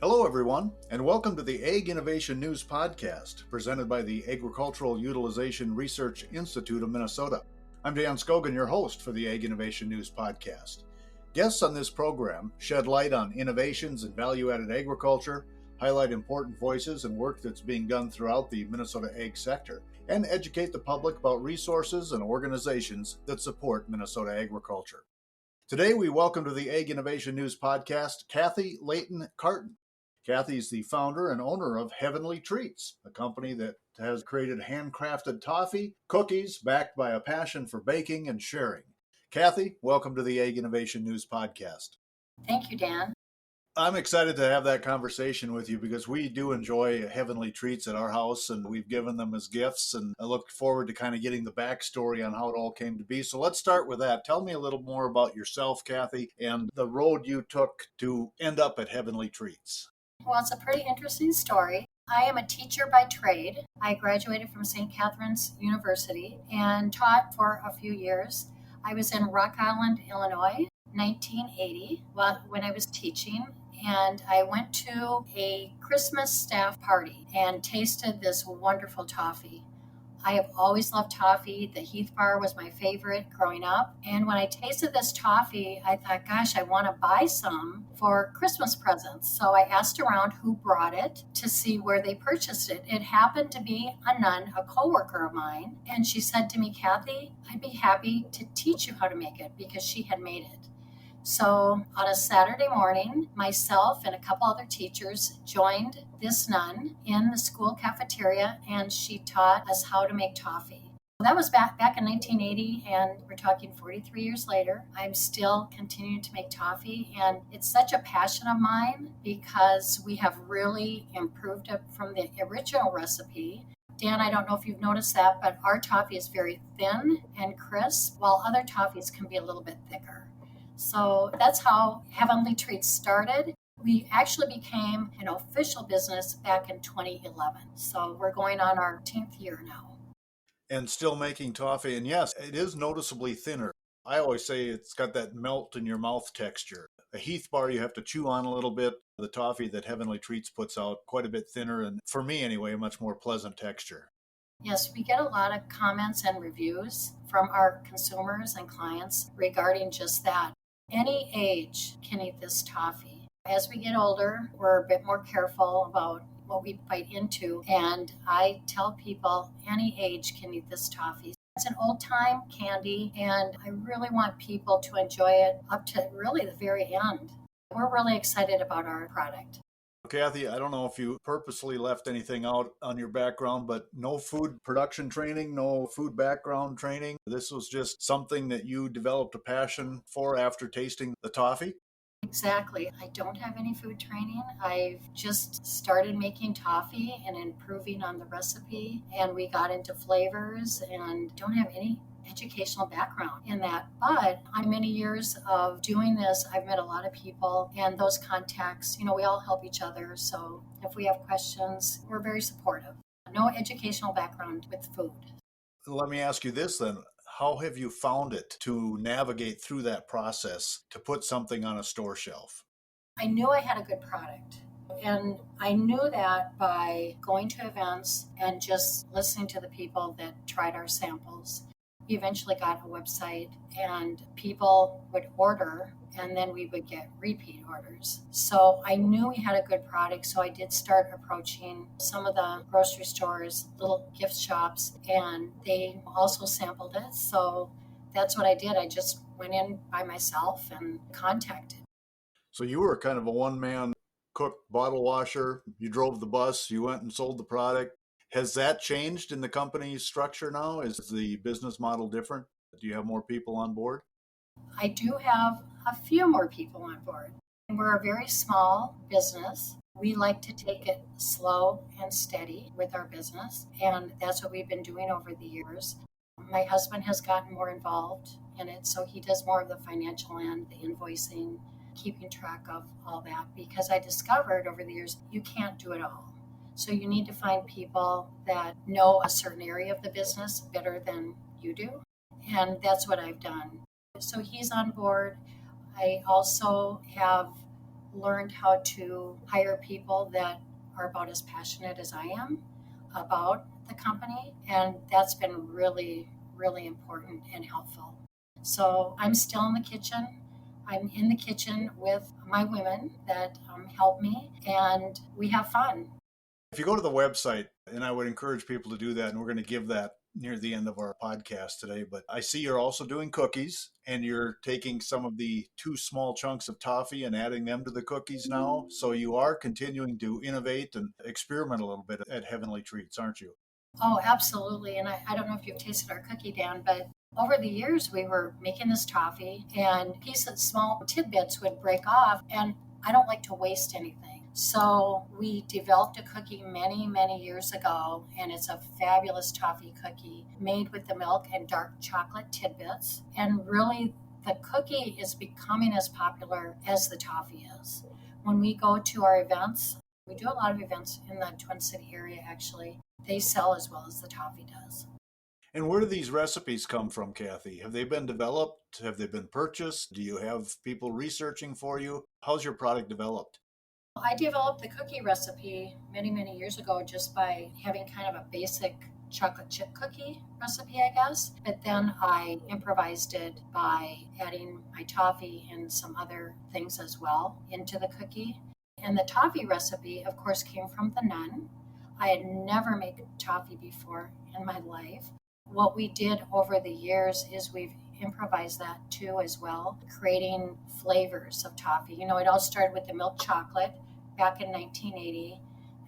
Hello, everyone, and welcome to the Ag Innovation News Podcast, presented by the Agricultural Utilization Research Institute of Minnesota. I'm Dan Scogan, your host for the Ag Innovation News Podcast. Guests on this program shed light on innovations in value-added agriculture, highlight important voices and work that's being done throughout the Minnesota ag sector, and educate the public about resources and organizations that support Minnesota agriculture. Today, we welcome to the Ag Innovation News Podcast, Leighton Carton. Kathy is the founder and owner of Heavenly Treats, a company that has created handcrafted toffee, cookies, backed by a passion for baking and sharing. Kathy, welcome to the Ag Innovation News Podcast. Thank you, Dan. I'm excited to have that conversation with you because we do enjoy Heavenly Treats at our house, and we've given them as gifts, and I look forward to kind of getting the backstory on how it all came to be. So let's start with that. Tell me a little more about yourself, Kathy, and the road you took to end up at Heavenly Treats. Well, it's a pretty interesting story. I am a teacher by trade. I graduated from St. Catherine's University and taught for a few years. I was in Rock Island, Illinois, 1980, when I was teaching, and I went to a Christmas staff party and tasted this wonderful toffee. I have always loved toffee. The Heath Bar was my favorite growing up. And when I tasted this toffee, I thought, gosh, I want to buy some for Christmas presents. So I asked around who brought it to see where they purchased it. It happened to be a nun, a coworker of mine. And she said to me, Kathy, I'd be happy to teach you how to make it because she had made it. So on a Saturday morning, myself and a couple other teachers joined this nun in the school cafeteria, and she taught us how to make toffee. That was back in 1980, and we're talking 43 years later. I'm still continuing to make toffee, and it's such a passion of mine because we have really improved it from the original recipe. Dan, I don't know if you've noticed that, but our toffee is very thin and crisp, while other toffees can be a little bit thicker. So that's how Heavenly Treats started. We actually became an official business back in 2011. So we're going on our 10th year now. And still making toffee. And yes, it is noticeably thinner. I always say it's got that melt in your mouth texture. A Heath Bar you have to chew on a little bit. The toffee that Heavenly Treats puts out quite a bit thinner, and for me anyway, a much more pleasant texture. Yes, we get a lot of comments and reviews from our consumers and clients regarding just that. Any age can eat this toffee. As we get older, we're a bit more careful about what we bite into. And I tell people any age can eat this toffee. It's an old time candy, and I really want people to enjoy it up to really the very end. We're really excited about our product. Kathy, I don't know if you purposely left anything out on your background, but no food production training, no food background training. This was just something that you developed a passion for after tasting the toffee? Exactly. I don't have any food training. I've just started making toffee and improving on the recipe, and we got into flavors and don't have any educational background in that. But on many years of doing this, I've met a lot of people, and those contacts, we all help each other. So if we have questions, we're very supportive. No educational background with food. Let me ask you this then. How have you found it to navigate through that process to put something on a store shelf? I knew I had a good product. And I knew that by going to events and just listening to the people that tried our samples. We eventually got a website, and people would order, and then we would get repeat orders. So I knew we had a good product, so I did start approaching some of the grocery stores, little gift shops, and they also sampled it. So that's what I did. I just went in by myself and contacted. So you were kind of a one-man cook, bottle washer. You drove the bus, you went and sold the product. Has that changed in the company's structure now? Is the business model different? Do you have more people on board? I do have a few more people on board. We're a very small business. We like to take it slow and steady with our business, and that's what we've been doing over the years. My husband has gotten more involved in it, so he does more of the financial end, the invoicing, keeping track of all that, because I discovered over the years you can't do it all. So you need to find people that know a certain area of the business better than you do. And that's what I've done. So he's on board. I also have learned how to hire people that are about as passionate as I am about the company. And that's been really, really important and helpful. So I'm still in the kitchen. I'm in the kitchen with my women that help me, and we have fun. If you go to the website, and I would encourage people to do that, and we're going to give that near the end of our podcast today, but I see you're also doing cookies, and you're taking some of the 2 small chunks of toffee and adding them to the cookies now. So you are continuing to innovate and experiment a little bit at Heavenly Treats, aren't you? Oh, absolutely. And I don't know if you've tasted our cookie, Dan, but over the years we were making this toffee and pieces, small tidbits would break off, and I don't like to waste anything. So we developed a cookie many, many years ago, and it's a fabulous toffee cookie made with the milk and dark chocolate tidbits. And really, the cookie is becoming as popular as the toffee is. When we go to our events, we do a lot of events in the Twin City area, actually. They sell as well as the toffee does. And where do these recipes come from, Kathy? Have they been developed? Have they been purchased? Do you have people researching for you? How's your product developed? I developed the cookie recipe many, many years ago just by having kind of a basic chocolate chip cookie recipe, I guess. But then I improvised it by adding my toffee and some other things as well into the cookie. And the toffee recipe, of course, came from the nun. I had never made toffee before in my life. What we did over the years is we've improvised that too as well, creating flavors of toffee. You know, it all started with the milk chocolate back in 1980,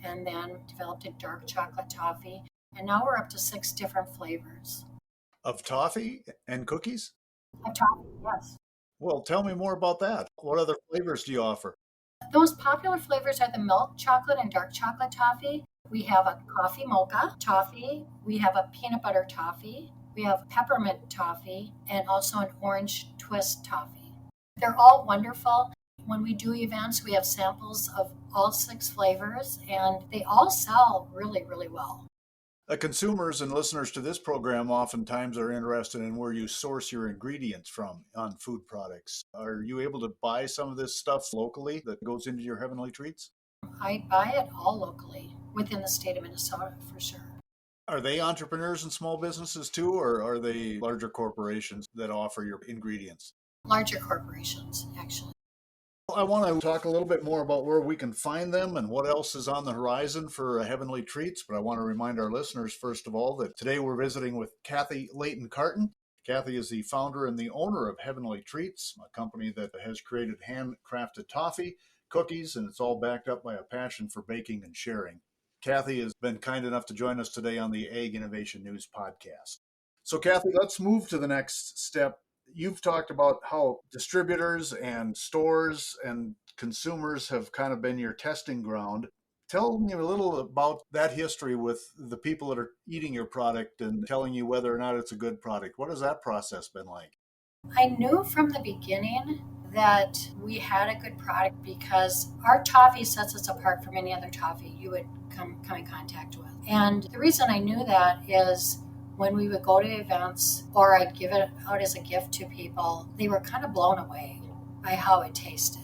and then developed a dark chocolate toffee. And now we're up to 6 different flavors. Of toffee and cookies? Of toffee, yes. Well, tell me more about that. What other flavors do you offer? The most popular flavors are the milk chocolate and dark chocolate toffee. We have a coffee mocha toffee. We have a peanut butter toffee. We have peppermint toffee and also an orange twist toffee. They're all wonderful. When we do events, we have samples of all 6 flavors, and they all sell really, really well. Consumers and listeners to this program oftentimes are interested in where you source your ingredients from on food products. Are you able to buy some of this stuff locally that goes into your Heavenly Treats? I buy it all locally within the state of Minnesota for sure. Are they entrepreneurs and small businesses too, or are they larger corporations that offer your ingredients? Larger corporations, actually. I want to talk a little bit more about where we can find them and what else is on the horizon for Heavenly Treats, but I want to remind our listeners, first of all, that today we're visiting with Kathy Leighton Carton. Kathy is the founder and the owner of Heavenly Treats, a company that has created handcrafted toffee, cookies, and it's all backed up by a passion for baking and sharing. Kathy has been kind enough to join us today on the Ag Innovation News podcast. So, Kathy, let's move to the next step. You've talked about how distributors and stores and consumers have kind of been your testing ground. Tell me a little about that history with the people that are eating your product and telling you whether or not it's a good product. What has that process been like? I knew from the beginning that we had a good product because our toffee sets us apart from any other toffee you would come in contact with. And the reason I knew that is when we would go to events or I'd give it out as a gift to people, they were kind of blown away by how it tasted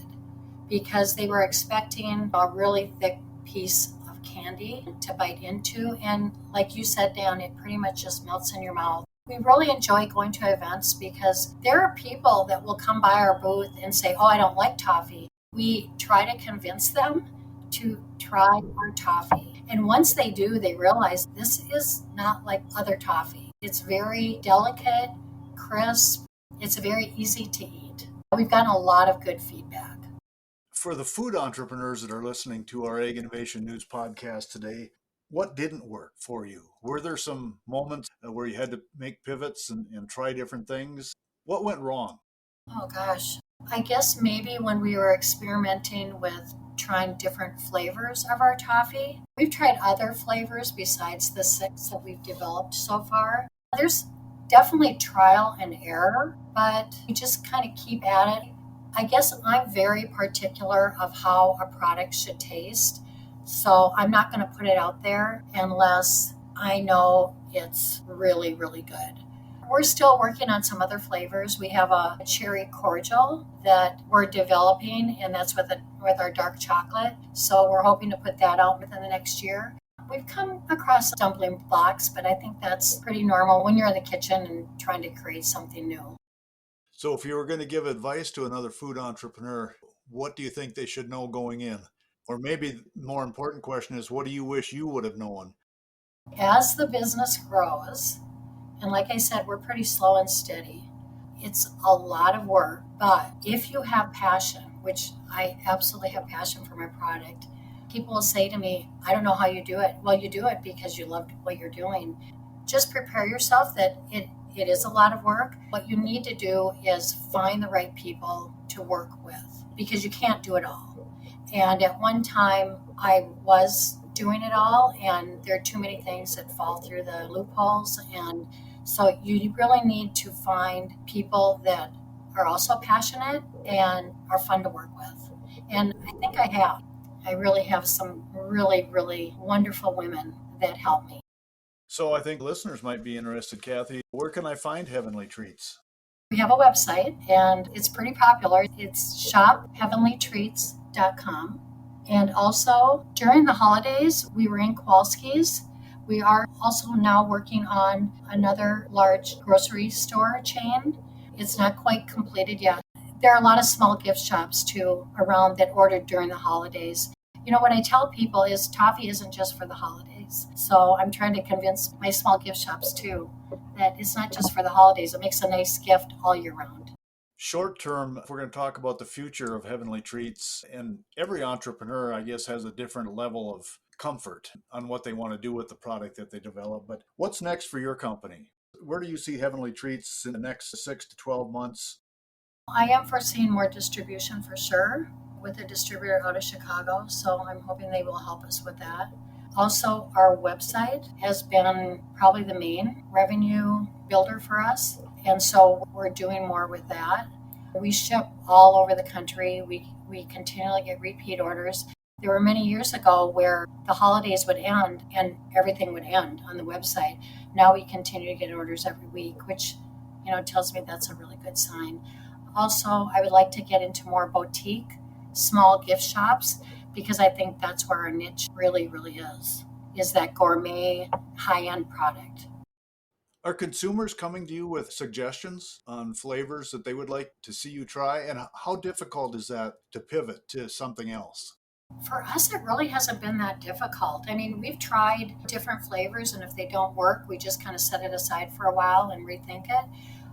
because they were expecting a really thick piece of candy to bite into. And like you said, Dan, it pretty much just melts in your mouth. We really enjoy going to events because there are people that will come by our booth and say, oh, I don't like toffee. We try to convince them to try our toffee. And once they do, they realize this is not like other toffee. It's very delicate, crisp. It's very easy to eat. We've gotten a lot of good feedback. For the food entrepreneurs that are listening to our Ag Innovation News podcast today, what didn't work for you? Were there some moments where you had to make pivots and try different things? What went wrong? Oh gosh, I guess maybe when we were experimenting with trying different flavors of our toffee. We've tried other flavors besides the 6 that we've developed so far. There's definitely trial and error, but we just kind of keep at it. I guess I'm very particular of how a product should taste. So I'm not going to put it out there unless I know it's really, really good. We're still working on some other flavors. We have a cherry cordial that we're developing, and that's with our dark chocolate. So we're hoping to put that out within the next year. We've come across dumpling blocks, but I think that's pretty normal when you're in the kitchen and trying to create something new. So, if you were going to give advice to another food entrepreneur, what do you think they should know going in? Or maybe the more important question is, what do you wish you would have known? As the business grows, and like I said, we're pretty slow and steady. It's a lot of work, but if you have passion, which I absolutely have passion for my product, people will say to me, I don't know how you do it. Well, you do it because you love what you're doing. Just prepare yourself that it is a lot of work. What you need to do is find the right people to work with because you can't do it all. And at one time, I was doing it all, and there are too many things that fall through the loopholes. And so you really need to find people that are also passionate and are fun to work with. And I think I have. I really have some really, really wonderful women that help me. So, I think listeners might be interested, Kathy. Where can I find Heavenly Treats? We have a website and it's pretty popular. It's shopheavenlytreats.com. And also during the holidays, we were in Kowalski's. We are also now working on another large grocery store chain. It's not quite completed yet. There are a lot of small gift shops too around that ordered during the holidays. You know, what I tell people is toffee isn't just for the holidays. So I'm trying to convince my small gift shops too that it's not just for the holidays. It makes a nice gift all year round. Short term, if we're going to talk about the future of Heavenly Treats, and every entrepreneur, I guess, has a different level of comfort on what they want to do with the product that they develop. But what's next for your company? Where do you see Heavenly Treats in the next 6 to 12 months? I am foreseeing more distribution for sure with a distributor out of Chicago. So I'm hoping they will help us with that. Also, our website has been probably the main revenue builder for us. And so we're doing more with that. We ship all over the country. We continually get repeat orders. There were many years ago where the holidays would end and everything would end on the website. Now we continue to get orders every week, which tells me that's a really good sign. Also, I would like to get into more boutique, small gift shops, because I think that's where our niche really, really is that gourmet, high-end product. Are consumers coming to you with suggestions on flavors that they would like to see you try? And how difficult is that to pivot to something else? For us, it really hasn't been that difficult. I mean, we've tried different flavors, and if they don't work, we just kind of set it aside for a while and rethink it.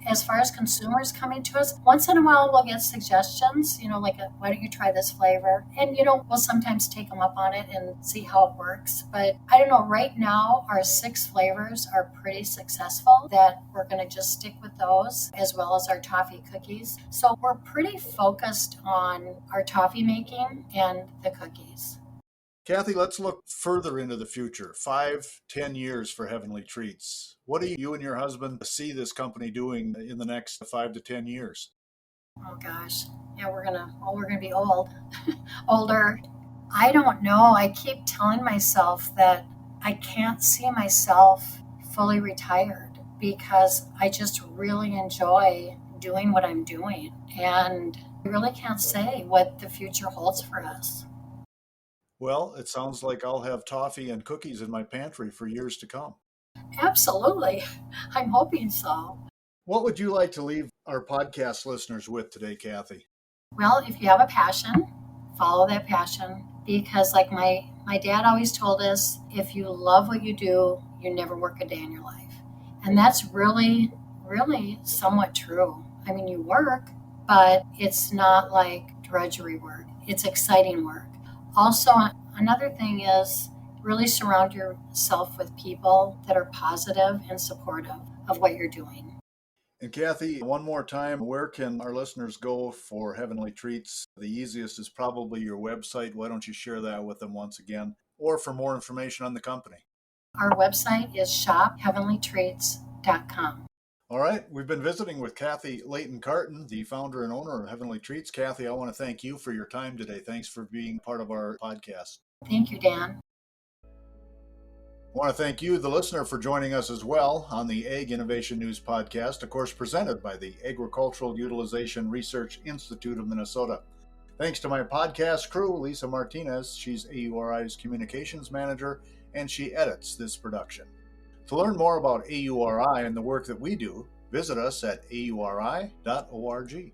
As far as consumers coming to us, once in a while we'll get suggestions, why don't you try this flavor? And, we'll sometimes take them up on it and see how it works. But I don't know, right now our 6 flavors are pretty successful that we're going to just stick with those as well as our toffee cookies. So we're pretty focused on our toffee making and the cookies. Kathy, let's look further into the future, 5, 10 years for Heavenly Treats. What do you and your husband see this company doing in the next 5 to 10 years? Oh gosh. Yeah, we're gonna be old. Older. I don't know. I keep telling myself that I can't see myself fully retired because I just really enjoy doing what I'm doing. And I really can't say what the future holds for us. Well, it sounds like I'll have toffee and cookies in my pantry for years to come. Absolutely. I'm hoping so. What would you like to leave our podcast listeners with today, Kathy? Well, if you have a passion, follow that passion because like my dad always told us, if you love what you do, you never work a day in your life. And that's really, really somewhat true. I mean, you work, but it's not like drudgery work. It's exciting work. Also, another thing is really surround yourself with people that are positive and supportive of what you're doing. And Kathy, one more time, where can our listeners go for Heavenly Treats? The easiest is probably your website. Why don't you share that with them once again? Or for more information on the company? Our website is shopheavenlytreats.com. All right, we've been visiting with Kathy Leighton Carton, the founder and owner of Heavenly Treats. Kathy, I want to thank you for your time today. Thanks for being part of our podcast. Thank you, Dan. I want to thank you, the listener, for joining us as well on the Ag Innovation News Podcast, of course, presented by the Agricultural Utilization Research Institute of Minnesota. Thanks to my podcast crew, Lisa Martinez. She's AURI's Communications Manager, and she edits this production. To learn more about AURI and the work that we do, visit us at auri.org.